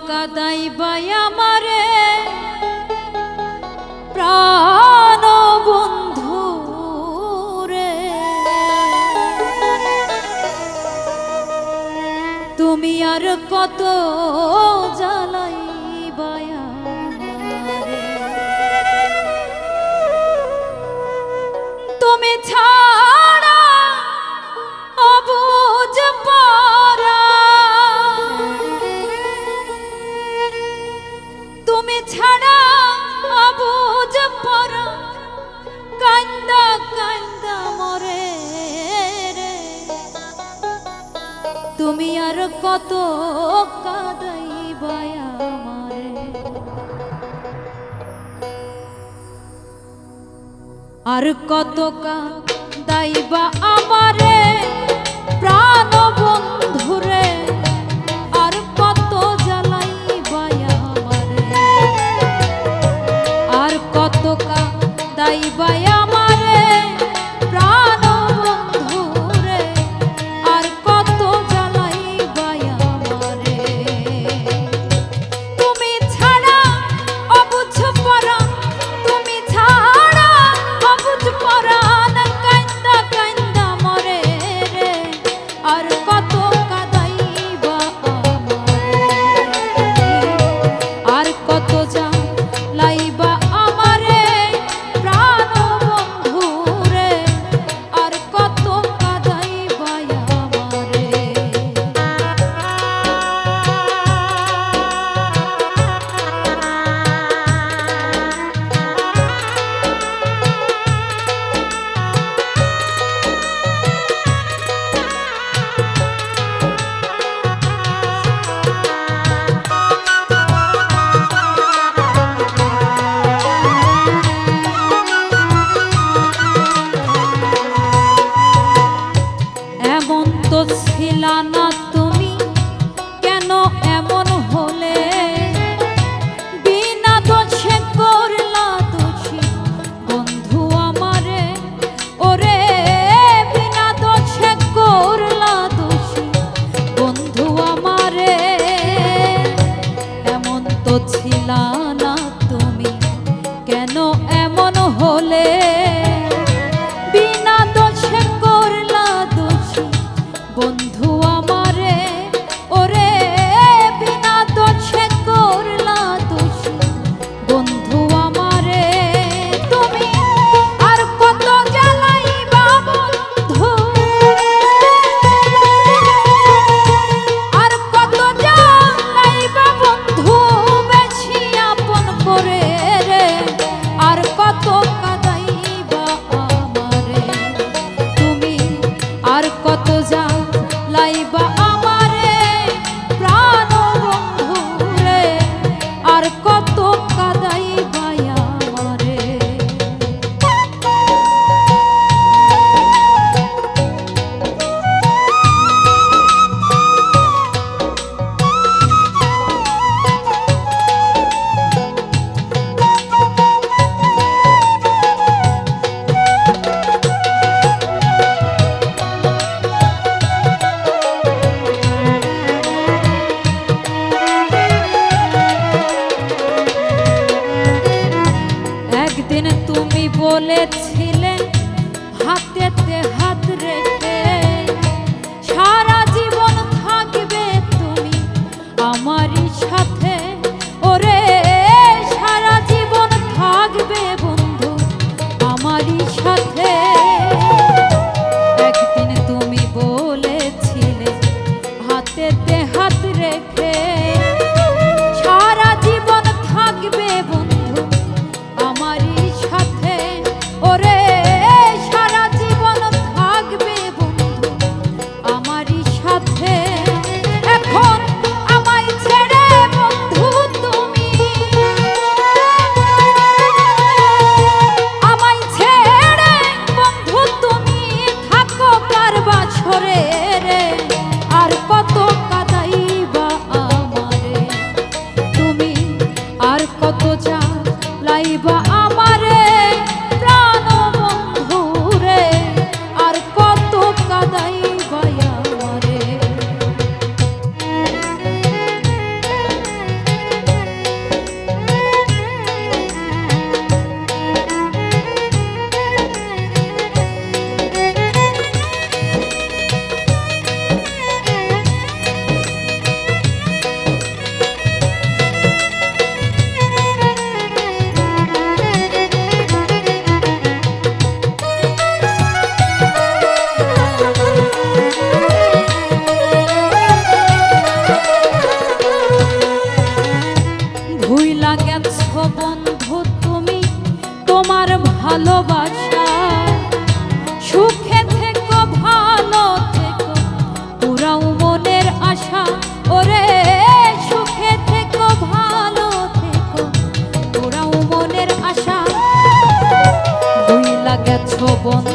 কাদাইবাই আমারে প্রাণ বন্ধু রে, তুমি আর কত জ্বালাইবাই আমারে, তুমি ছাড়া অবুঝ পারা, তুমি ছাড়া অবুঝ পারা কান্দা কান্দা মরে রে, তুমি আর কত কাঁদাইবাই আমারে, আর কত কাঁদাইবা আমারে প্রাণ বন্ধুরে, আর কত জ্বালাইবাই আমারে, আর কত কাঁদাইবাই আমারে প্রাণ বন্ধুরে, আর কত জ্বালাইবাই আমারে, তুমি ছাড়া অবুঝ পরা, তুমি ছাড়া অবুঝ পরা কান্দা কান্দা মরে রে, আর কত কাঁদাইবা আমারে, আর কত জ্বালাইবা আমারে প্রাণ বন্ধুরে, আর কত কাঁদাইবা আমারে। এমন তো ছিলা না তুমি, কেন এমন হলে, বিনা দোষে করলা দোষী বন্ধু আমারে, ওরে বিনা দোষে করলা দোষী বন্ধু আমারে, এমন তো ছিলা না তুমি, কেন এমন হলে, বিনা দোষে করলা দোষী বন্ধু আমারে, ওরে বিনা দোষে করলা দোষী বন্ধু আমারে, তুমি আর কত জ্বালাইবা বন্ধু, আর কত জ্বালাইবা বন্ধু বেশি আপন করে রে, আর কত কাঁদাইবা আমারে, তুমি আর কত জ্বালাইবা আমারে প্রাণ বন্ধু রে, আর কত কাঁদাইবা আমারে। একদিন তুমি বলেছিলে হাতেতে হাত রেখে সারা জীবন থাকবে তুমি আমারই সাথে, ওরে সারা জীবন থাকবে বন্ধু আমারই সাথে, একদিন তুমি বলেছিলে হাতেতে হাত রেখে সারা জীবন থাকবে বন্ধু আমারই সাথে, ওরে গেছো বন্ধু তুমি তোমার ভালোবাসা, সুখে থেকো ভালো থেকো পুরাও মনের আশা। ওরে সুখে থেকো ভালো থেকো পুরাও মনের আশা। ভুইলা গেছো বন্ধু